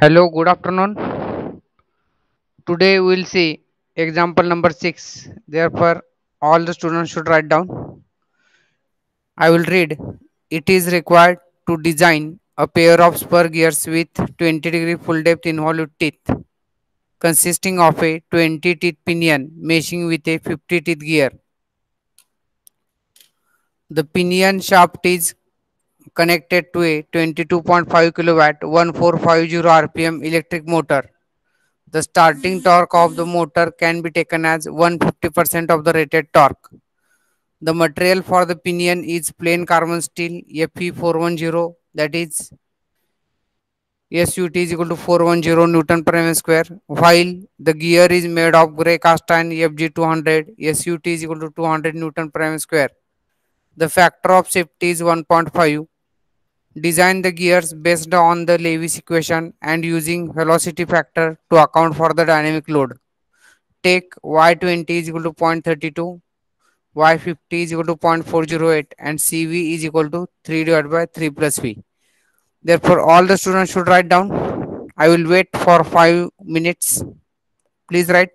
Hello, good afternoon. Today we will see example number 6. Therefore, all the students should write down. I will read. It is required to design a pair of spur gears with 20-degree full depth involved teeth consisting of a 20 teeth pinion meshing with a 50 teeth gear. The pinion shaft is connected to a 22.5 kilowatt 1450 rpm electric motor. The starting torque of the motor can be taken as 150% of the rated torque. The material for the pinion is plain carbon steel Fe410, that is SUT is equal to 410 Newton per mm square, while the gear is made of grey cast iron FG200 SUT is equal to 200 Newton per mm square. The factor of safety is 1.5. Design the gears based on the Lewis equation and using velocity factor to account for the dynamic load. Take y20 is equal to 0.32, y50 is equal to 0.408, and cv is equal to 3 divided by 3 plus v. Therefore, all the students should write down. I will wait for 5 minutes. Please write.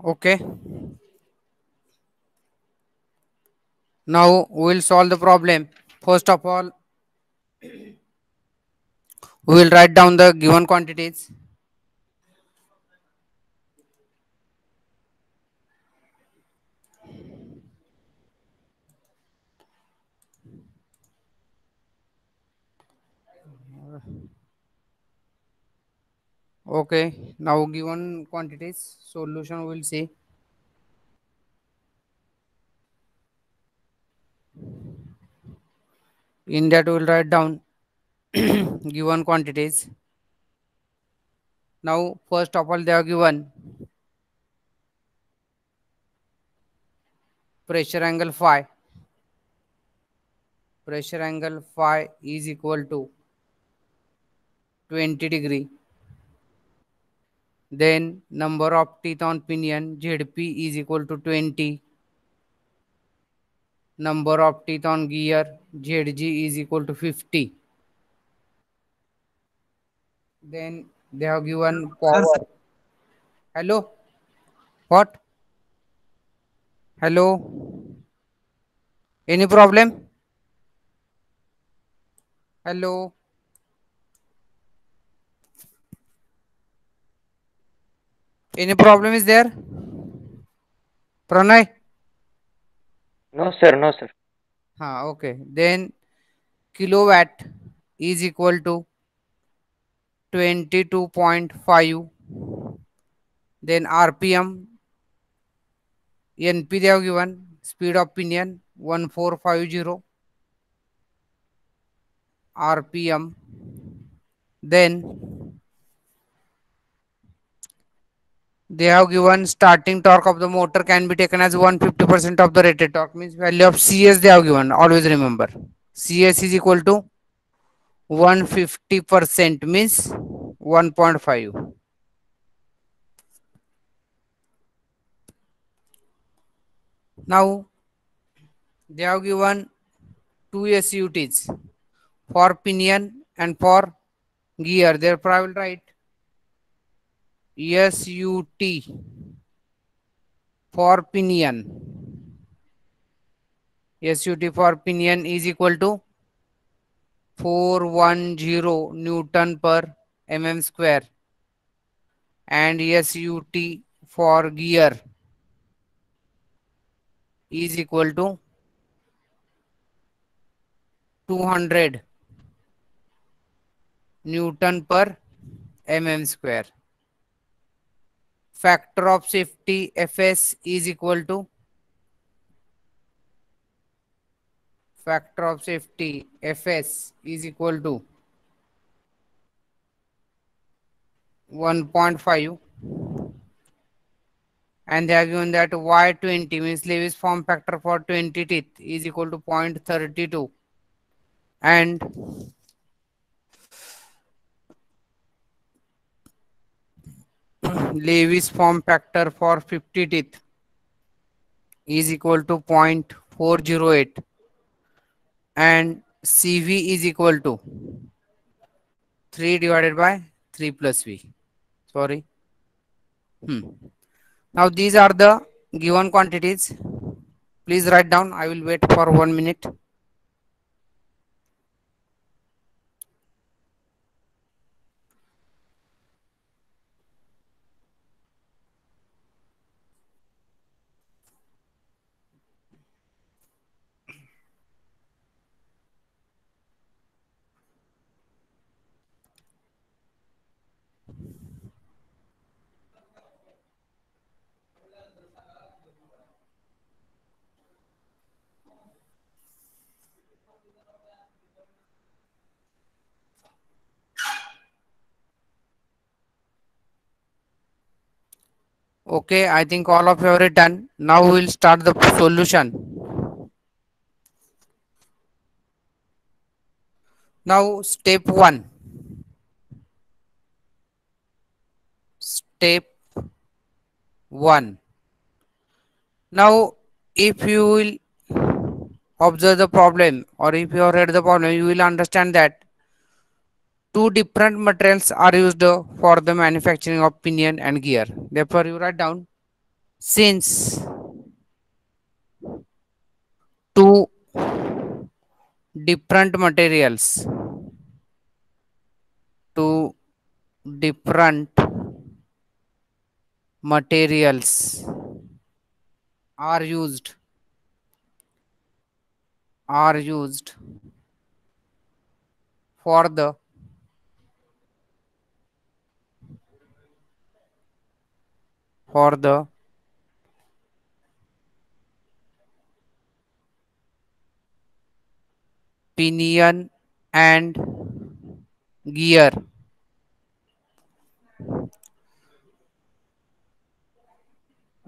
Okay. Now we will solve the problem. First of all, we will write down the given quantities. Okay. Now given quantities solution we will see. In that we will write down given quantities. Now first of all they are given pressure angle phi. Pressure angle phi is equal to 20 degree. Then number of teeth on pinion ZP is equal to 20. Number of teeth on gear ZG is equal to 50. Then they have given Sir, power. Hello? What? Hello? Any problem? Hello? Any problem is there? Pranay? no, sir, no, sir. Okay. Then kilowatt is equal to 22.5. Then RPM, NP they have given speed of pinion 1450 RPM. Then they have given starting torque of the motor can be taken as 150% of the rated torque, means value of CS they have given. Always remember CS is equal to 150% means 1.5. Now they have given two SUTs for pinion and for gear. Therefore I will write SUT for pinion. SUT for pinion is equal to 410 Newton per mm square, and SUT for gear is equal to 200 Newton per mm square. Factor of safety Fs is equal to factor of safety Fs is equal to 1.5, and they have given that Y20 means Lewis form factor for 20 teeth is equal to 0.32, and Lewis form factor for 50 teeth is equal to 0.408, and CV is equal to 3 divided by 3 plus V. Sorry. Now these are the given quantities. Please write down. I will wait for 1 minute. Okay, I think all of you have written. Now we will start the solution. Now step 1. Step 1. Now if you will observe the problem, or if you have read the problem, you will understand that Two different materials are used for the manufacturing of pinion and gear. Therefore, you write down since two different materials, two different materials are used are used for the pinion and gear.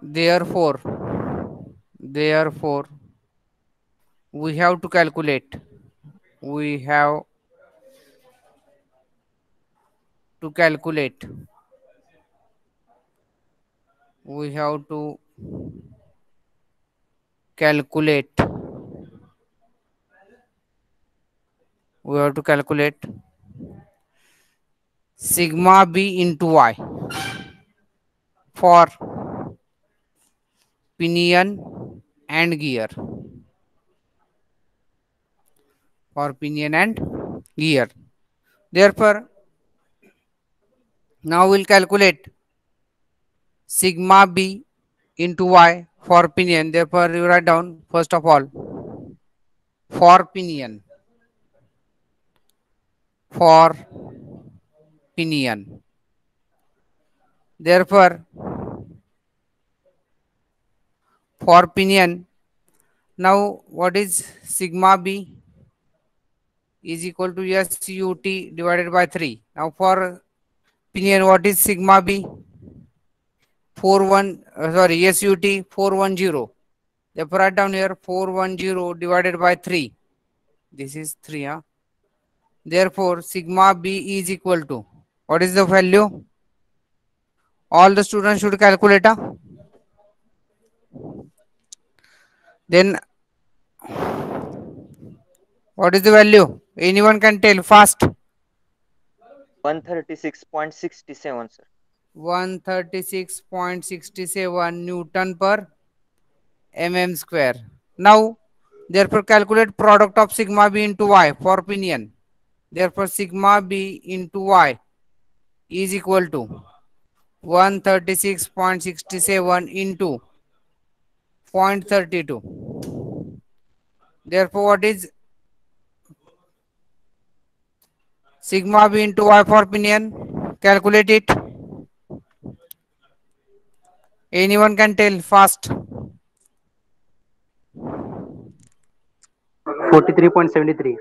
Therefore, we have to calculate. We have to calculate. We have to calculate. We have to calculate sigma b into y for pinion and gear. For pinion and gear. Therefore, now we'll calculate sigma b into y for pinion. Therefore, you write down first of all for pinion. For pinion. Therefore, for pinion, now what is sigma b is equal to SUT divided by 3. Now for pinion, what is sigma b? 41, SUT 410. Therefore, write down here 410 divided by 3. This is 3. Huh? Therefore, sigma b is equal to, what is the value? All the students should calculate. Huh? Then, what is the value? Anyone can tell fast. 136.67, sir. 136.67 Newton per mm square. Now, therefore, calculate product of sigma b into y for pinion. Therefore, sigma b into y is equal to 136.67 into 0.32. Therefore, what is sigma b into y for pinion? Calculate it. Anyone can tell fast. 43.73.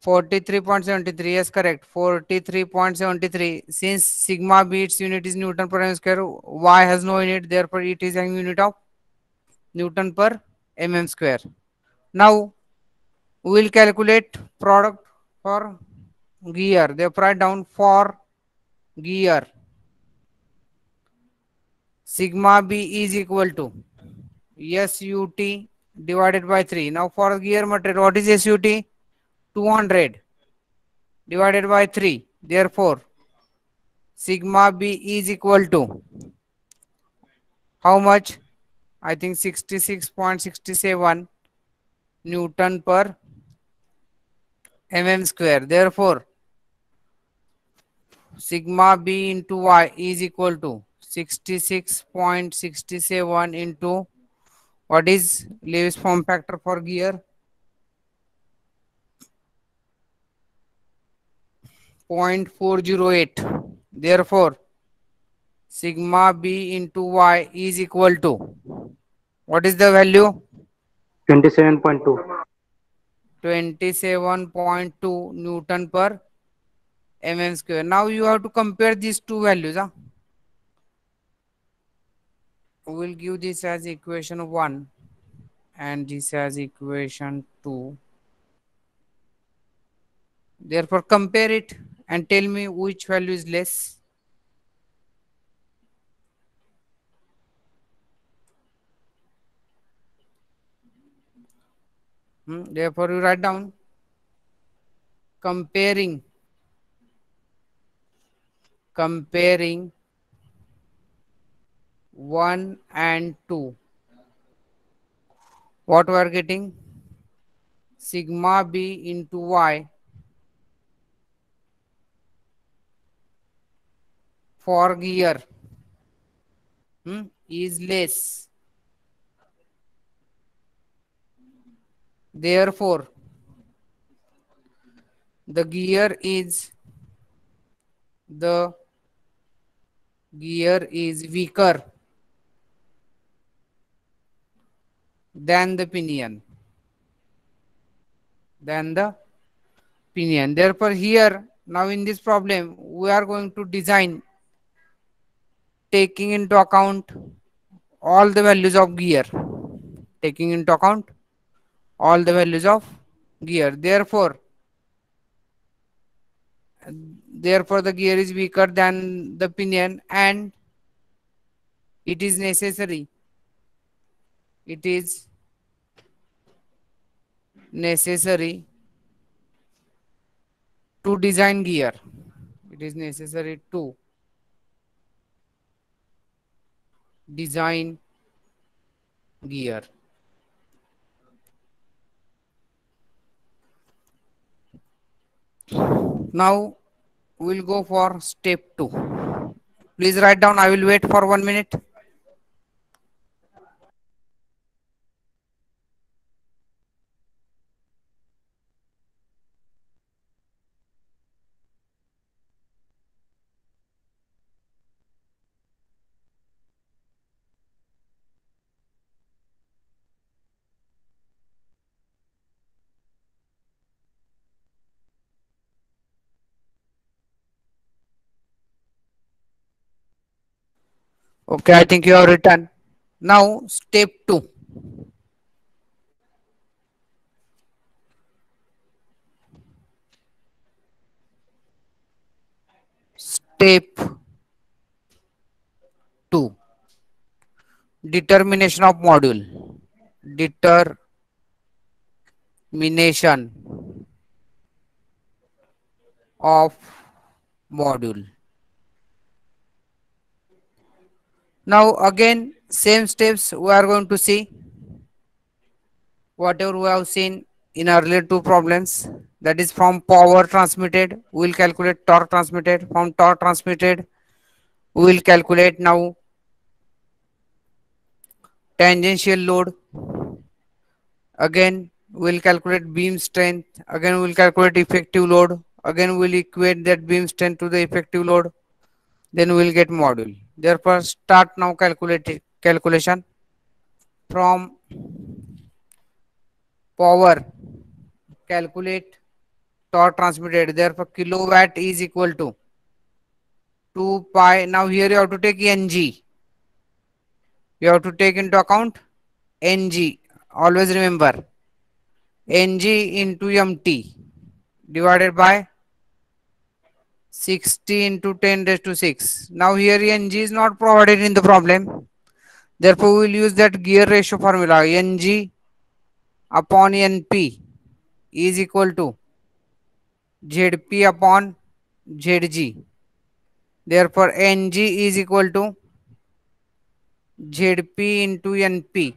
43.73, yes, correct. 43.73. Since sigma b its unit is Newton per m square, y has no unit, therefore it is a unit of Newton per mm square. Now we will calculate product for gear. Therefore, write down for gear sigma b is equal to SUT divided by 3. Now for gear material, what is SUT? 200 divided by 3. Therefore, sigma b is equal to how much? I think 66.67 Newton per mm square. Therefore, sigma b into y is equal to 66.67 into what is Lewis form factor for gear? 0.408. Therefore, sigma b into y is equal to what is the value? 27.2. 27.2 Newton per mm square. Now you have to compare these two values. Huh? We will give this as equation 1 and this as equation 2. Therefore, compare it and tell me which value is less. Therefore, you write down comparing comparing 1 and 2, what we are getting? Sigma b into y for gear is less. Therefore, the the gear is weaker than the pinion. Therefore, here now in this problem, we are going to design taking into account all the values of gear. Taking into account all the values of gear. Therefore, the gear is weaker than the pinion, and it is necessary. It is necessary to design gear. It is necessary to design gear. Now we'll go for step 2. Please write down. I will wait for 1 minute. Okay, I think you have written. Now step 2. Step 2. Determination of module. Determination of module. Now again same steps we are going to see whatever we have seen in earlier two problems. That is, from power transmitted we will calculate torque transmitted. From torque transmitted we will calculate now tangential load. Again we will calculate beam strength. Again we will calculate effective load. Again we will equate that beam strength to the effective load. Then we will get module. Therefore, start now calculation. From power, calculate torque transmitted. Therefore, kilowatt is equal to 2 pi. Now here you have to take ng. You have to take into account ng. Always remember ng into mt divided by 60 into 10 raised to 6. Now here ng is not provided in the problem. Therefore, we will use that gear ratio formula. Ng upon Np is equal to Zp upon Zg. Therefore, Ng is equal to Zp into Np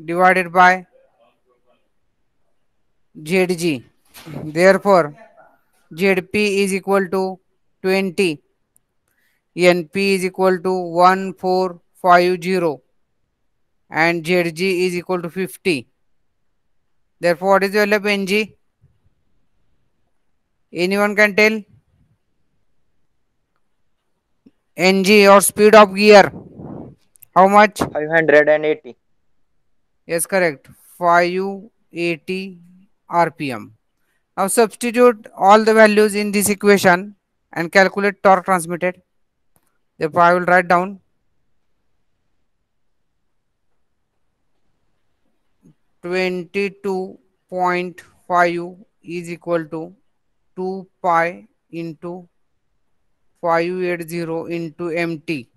divided by Zg. Therefore, Zp is equal to 20. Np is equal to 1450 and Zg is equal to 50. Therefore, what is the value of Ng? Anyone can tell? Ng or speed of gear. How much? 580. Yes, correct. 580 RPM. Now substitute all the values in this equation and calculate torque transmitted. Therefore, I will write down 22.5 is equal to 2 pi into 580 into mt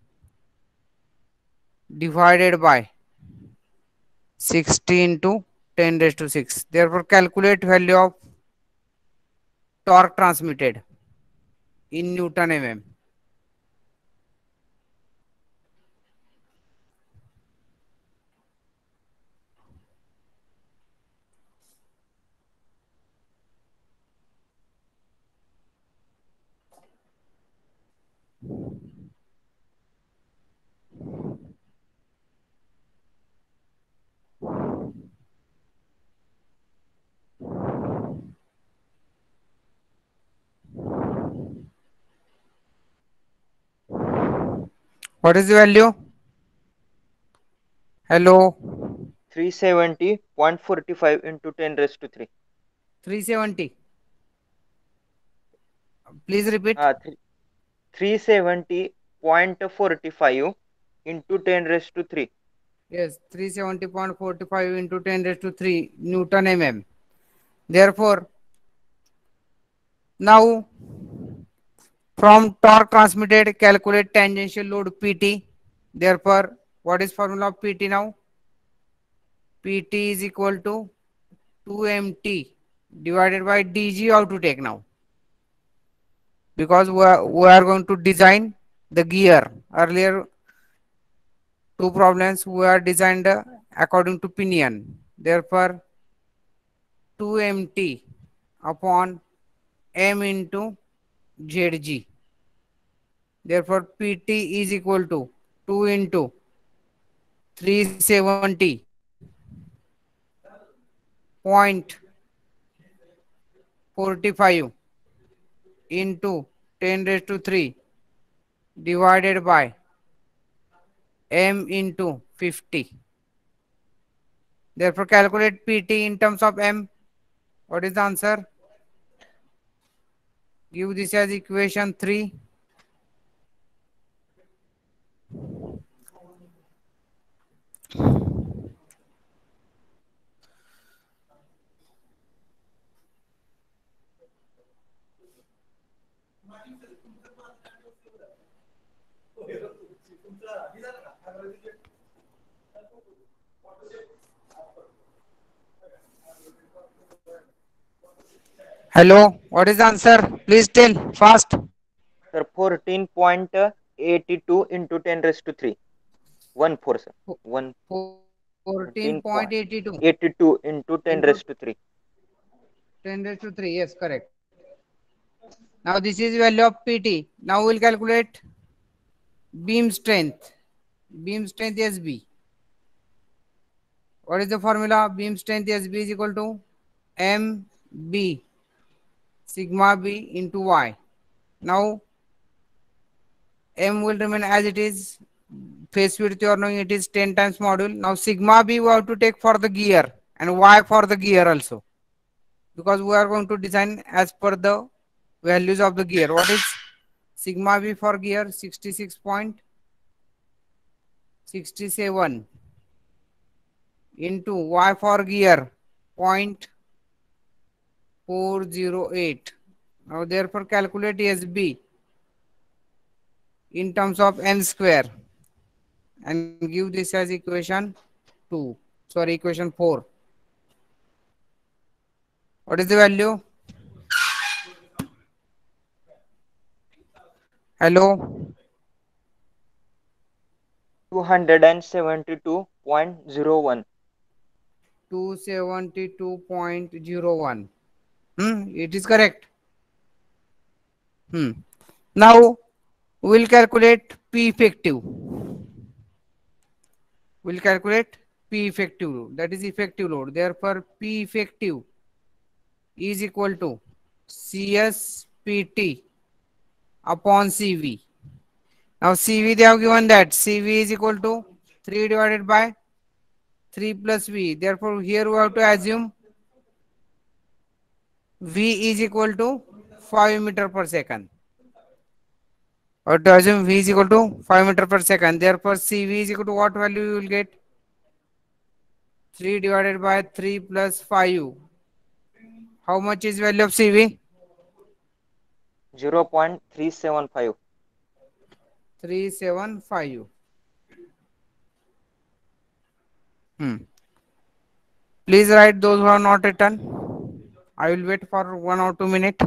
divided by 60 into 10 raised to 6. Therefore, calculate value of torque transmitted in Newton mm. What is the value? Hello. 370.45 into 10 raised to 3. 370. Please repeat. 370.45 into 10 raised to 3. Yes, 370.45 into 10 raised to 3 Newton mm. Therefore, now from torque transmitted, calculate tangential load PT. Therefore, what is formula of PT now? PT is equal to 2mt divided by dg. How to take now? Because we are going to design the gear. Earlier two problems were designed according to pinion. Therefore, 2mt upon m into zg. Therefore, PT is equal to 2 into 370.45 into 10 raised to 3 divided by m into 50. Therefore, calculate PT in terms of m. What is the answer? Give this as equation 3. Hello, what is the answer? Please tell fast. Sir, 14.82 into 10 raised to 3. 1 4, sir. 1 14.82. 14.82 into 10 Into raised to 3. 10 raised to 3. Yes, correct. Now this is value of PT. Now we'll calculate beam strength. Beam strength SB. What is the formula? Beam strength SB is equal to MB sigma B into Y. Now M will remain as it is. Face width you are knowing it is 10 times module. Now sigma B we have to take for the gear and Y for the gear also, because we are going to design as per the values of the gear. What is sigma B for gear? 66.67 into Y for gear 0.408. Now therefore calculate SB in terms of n square and give this as equation 2. Sorry, equation 4. What is the value? Hello? 272.01. 272.01. It is correct. Now we'll calculate P effective. We'll calculate P effective load. That is effective load. Therefore, P effective is equal to CSPT upon CV. Now CV they have given that CV is equal to 3 divided by 3 plus V. Therefore, here we have to assume V is equal to 5 meter per second. Or to assume V is equal to 5 meter per second. Therefore, CV is equal to what value you will get? 3 divided by 3 plus 5. How much is value of CV? 0.375. 375. Please write those who are not written. I will wait for 1 or 2 minutes.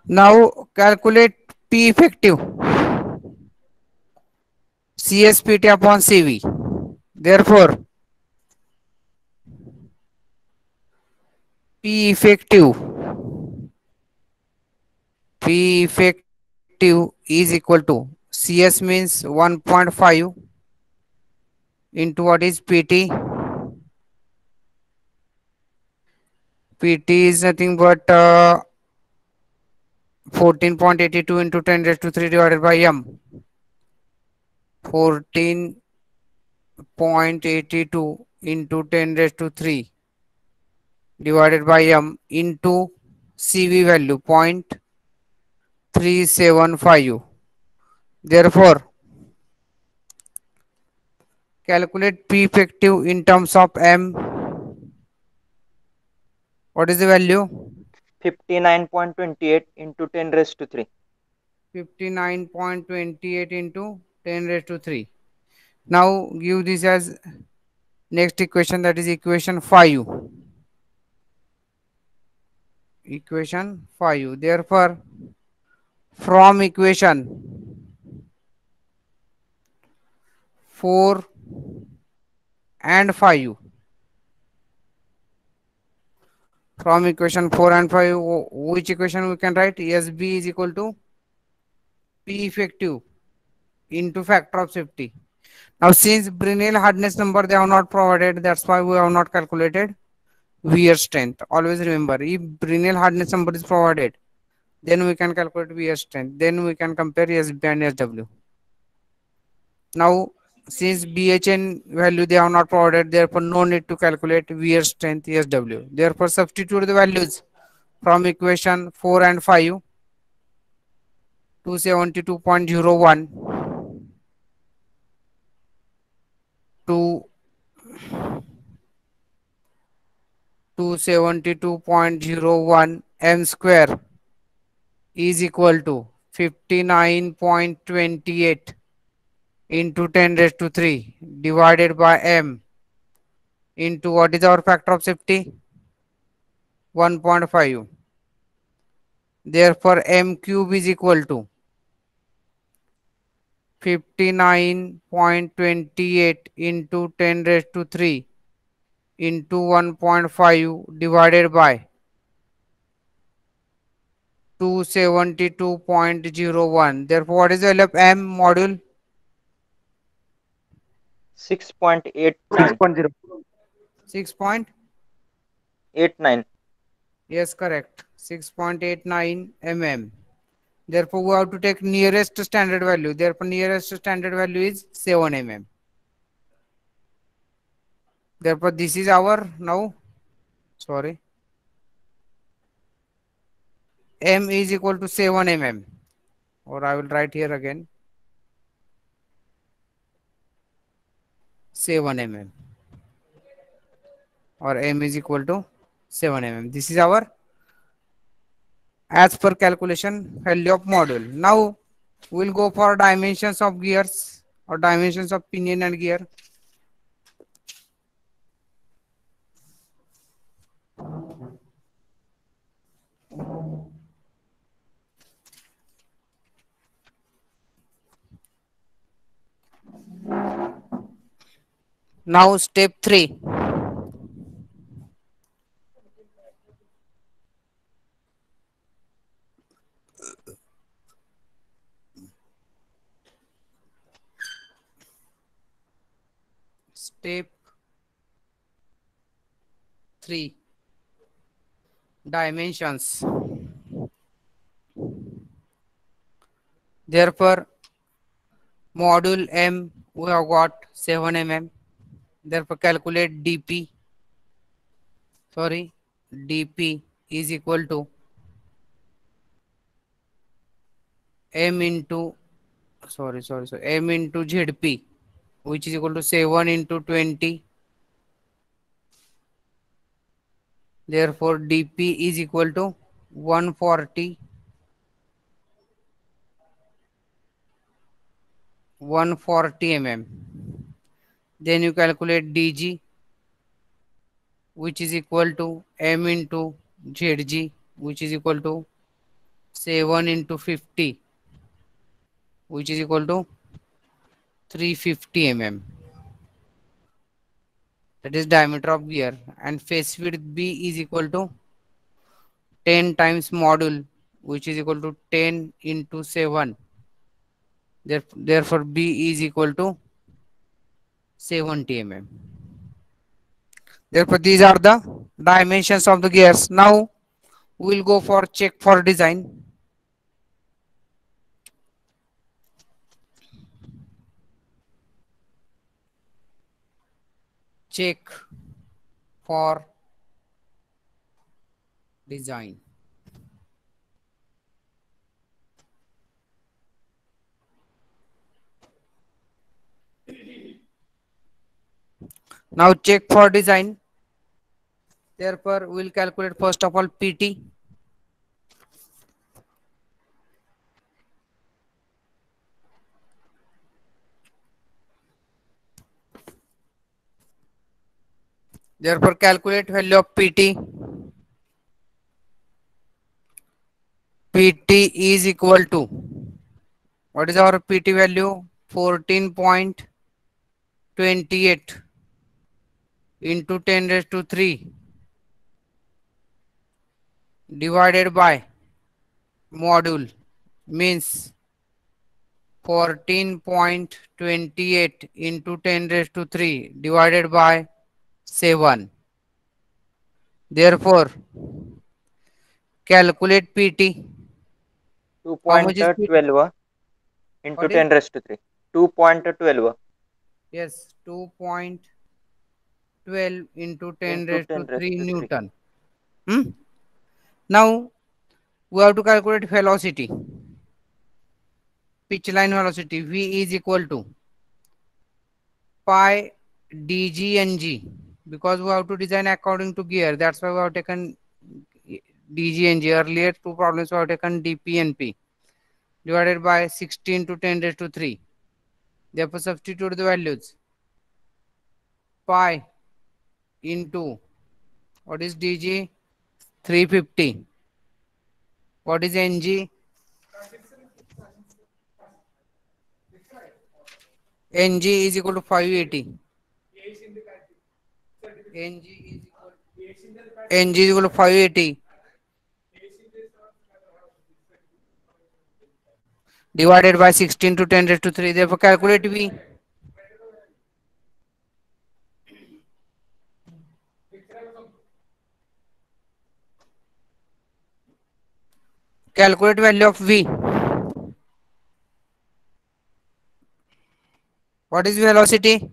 Now calculate P effective. CSPT upon CV. Therefore, P effective. P effective is equal to CS means 1.5 into what is PT. PT is nothing but 14.82 into 10 raised to 3 divided by M. 14.82 into 10 raised to 3 divided by M into CV value 0.375. Therefore, calculate P effective in terms of M. What is the value? 59.28 into 10 raised to 3. 59.28 into 10 raised to 3. Now give this as next equation, that is equation 5. Equation 5. Therefore, from equation 4 and 5, from equation 4 and 5, which equation we can write? SB is equal to P effective into factor of safety. Now since Brinell hardness number they have not provided, that's why we have not calculated wear strength. Always remember, if Brinell hardness number is provided, then we can calculate wear strength. Then we can compare SB and SW. Now since BHN value they have not provided, therefore no need to calculate wear strength SW. Therefore substitute the values from equation 4 and 5. 272.01 to 272.01 m square is equal to 59.28 into 10 raised to 3 divided by m into what is our factor of safety? 1.5. Therefore m cube is equal to 59.28 into 10 raised to 3 into 1.5 divided by 272.01. Therefore, what is the value of M module? 6.89. 6.0. 6 point? 89. Yes, correct. 6.89 mm. Therefore, we have to take nearest standard value. Therefore, nearest standard value is 7 mm. Therefore, this is our now, sorry, M is equal to 7 mm. Or I will write here again 7 mm. Or M is equal to 7 mm. This is our as per calculation value of module. Now we'll go for dimensions of gears or dimensions of pinion and gear. Now step 3. Step 3. Dimensions. Therefore, module M we have got 7 mm. Therefore, calculate DP. Sorry, DP is equal to M into M into ZP, which is equal to 7 into 20. Therefore, DP is equal to 140 mm. Then you calculate DG, which is equal to M into ZG, which is equal to 7 into 50, which is equal to 350 mm. That is diameter of gear, and face width B is equal to 10 times module, which is equal to 10 into 7. Therefore, B is equal to 70 mm. Therefore, these are the dimensions of the gears. Now, we will go for check for design. Check for design. Now, check for design. Therefore, we will calculate first of all PT. Therefore, calculate value of PT. PT is equal to, what is our PT value? 14.28 into 10 raised to 3 divided by module, means 14.28 into 10 raised to 3 divided by 7. Therefore, calculate PT. How much is PT? 2.12 into What is? 10 raised to 3. 2.12 Yes, 2.12 into 10 into raised to 10 raised 3 to 3. Newton. Hmm? Now, we have to calculate velocity. Pitch line velocity V is equal to pi dg and g, because we have to design according to gear. That's why we have taken dg and g. Earlier two problems we have taken dp and p, divided by 16 to 10 raised to 3. Therefore, substitute the values. Pi into, what is dg? 350. What is ng? Ng is equal to 580. Ng is equal to 580 divided by 16 to 10 raised to 3. Therefore, calculate V. Calculate value of V. What is velocity?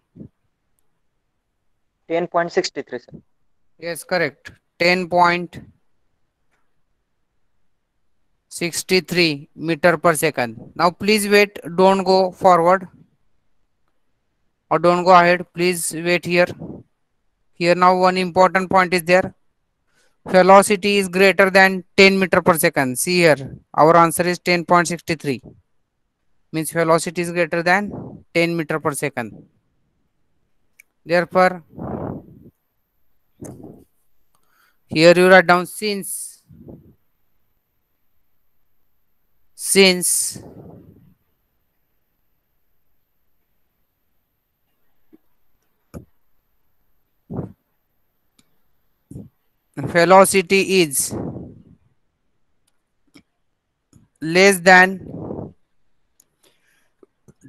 10.63, sir. Yes, correct. 10.63 meter per second. Now, please wait. Don't go forward or don't go ahead. Please wait here. Here now one important point is there. Velocity is greater than 10 meter per second. See here. Our answer is 10.63. Means velocity is greater than 10 meter per second. Therefore, here you write down since velocity is less than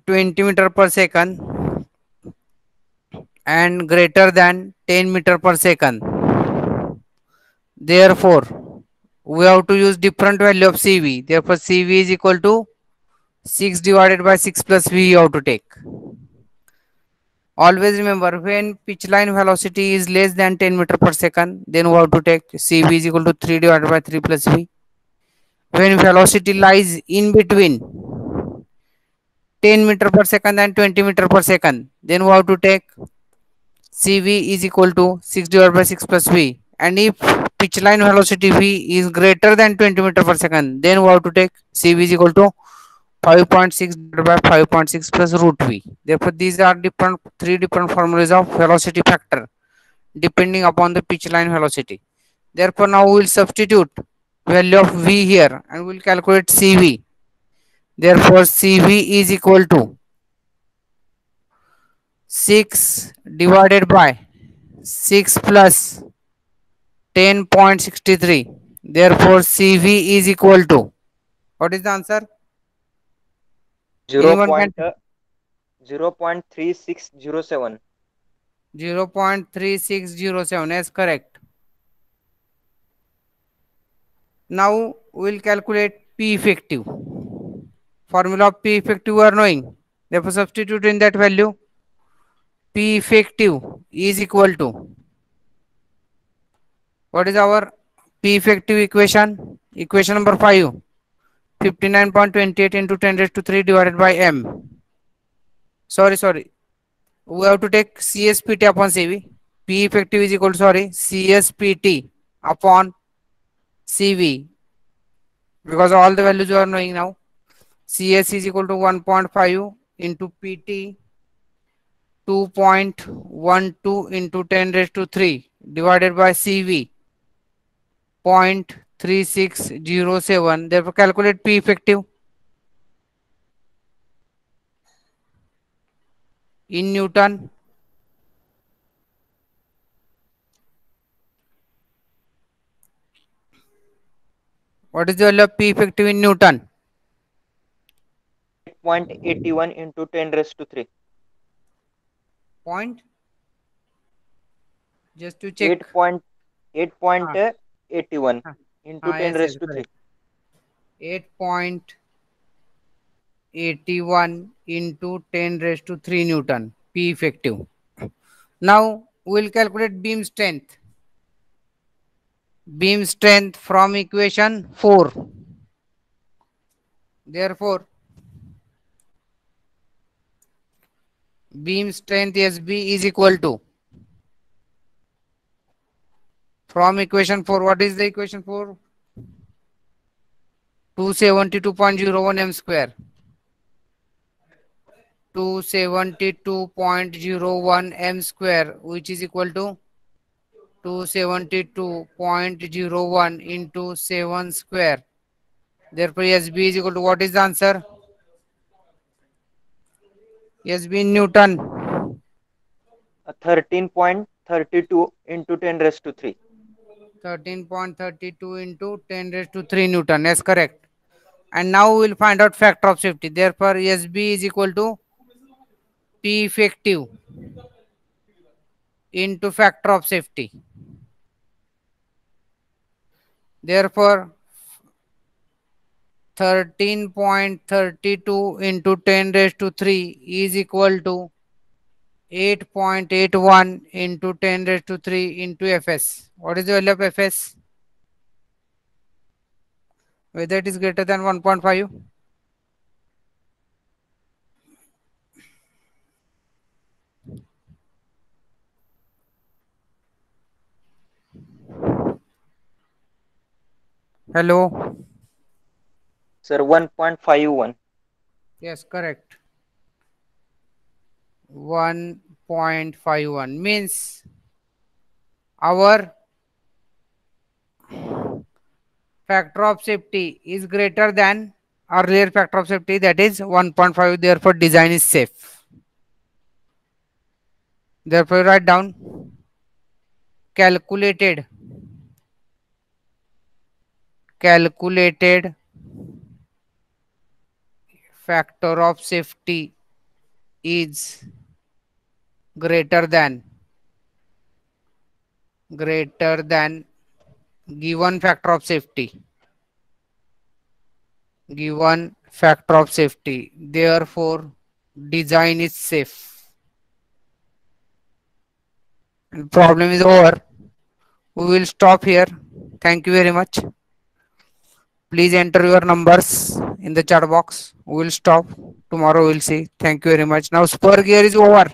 20 meter per second and greater than 10 meter per second. Therefore, we have to use different value of CV. Therefore, CV is equal to 6 divided by 6 plus V you have to take. Always remember, when pitch line velocity is less than 10 meter per second, then we have to take CV is equal to 3 divided by 3 plus V. When velocity lies in between 10 meter per second and 20 meter per second, then we have to take CV is equal to 6 divided by 6 plus V. And if pitch line velocity V is greater than 20 meter per second, then we have to take CV is equal to 5.6 divided by 5.6 plus root V. Therefore, these are three different formulas of velocity factor depending upon the pitch line velocity. Therefore, now we will substitute value of V here and we will calculate CV. Therefore, CV is equal to 6 divided by 6 plus 10.63. Therefore, CV is equal to, what is the answer? 0 Anyone can, point 0.3607. 0.3607 is correct. Now we'll calculate P effective. Formula of P effective we are knowing. Therefore, substitute in that value. P effective is equal to, what is our P effective equation? Equation number 5. 59.28 into 10 raised to 3 divided by M. Sorry. We have to take CSPT upon CV. P effective is equal to, CSPT upon CV. Because all the values you are knowing now. CS is equal to 1.5 into PT 2.12 into 10 raised to 3 divided by CV 0.3607. Therefore, calculate P effective in Newton. What is the value of P effective in Newton? 8.81 into 10 raised to 3. Point. Just to check. 8.81 into 10 Yes, raised to 3. correct. 8.81 into 10 raised to 3 Newton. P effective. Now we'll calculate beam strength. Beam strength from equation 4. Therefore, beam strength SB is equal to, from equation 4, what is the equation 4? 272.01 m square. 272.01 m square, which is equal to 272.01 into 7 square. Therefore, SB is equal to, what is the answer? SB in Newton. 13.32 into 10 raised to 3. 13.32 into 10 raised to 3 Newton. Yes, correct. And now we will find out factor of safety. Therefore, SB is equal to P effective into factor of safety. Therefore, 13.32 into 10 raised to 3 is equal to 8.81 into 10 raised to 3 into Fs. What is the value of Fs? Whether it is greater than 1.5? Hello? Sir, 1.51. Yes, correct. 1.51 means our factor of safety is greater than earlier factor of safety, that is 1.5. Therefore, design is safe. Therefore, write down calculated factor of safety is greater than given factor of safety, therefore design is safe. And problem is over. We will stop here. Thank you very much. Please enter your numbers in the chat box. We will stop. Tomorrow we'll see. Thank you very much. Now spur gear is over.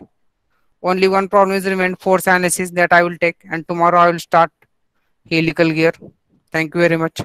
Only one problem is remained, force analysis, that I will take, and tomorrow I will start helical gear. Thank you very much.